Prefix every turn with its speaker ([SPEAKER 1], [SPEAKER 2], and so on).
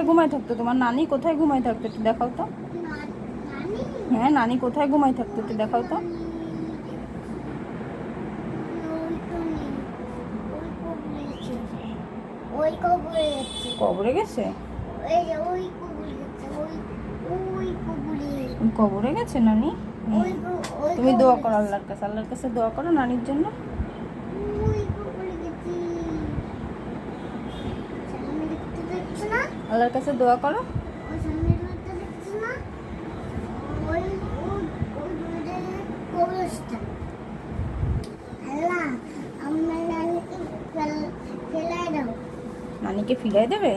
[SPEAKER 1] ঘুমায় থাকতো তোমার নানি? কোথায় ঘুমায় থাকতো একটু দেখাও তো। হ্যাঁ, নানি কোথায় ঘুমায় থাকতো একটু দেখাও তো। কবরে গেছে? কবরে গেছে নানি? তুমি দোয়া করো আল্লাহর কাছে, আল্লাহর কাছে দোয়া করো নানির জন্য। আল্লাহর কাছে দোয়া করো। নানিকে ফিরাই দেবে?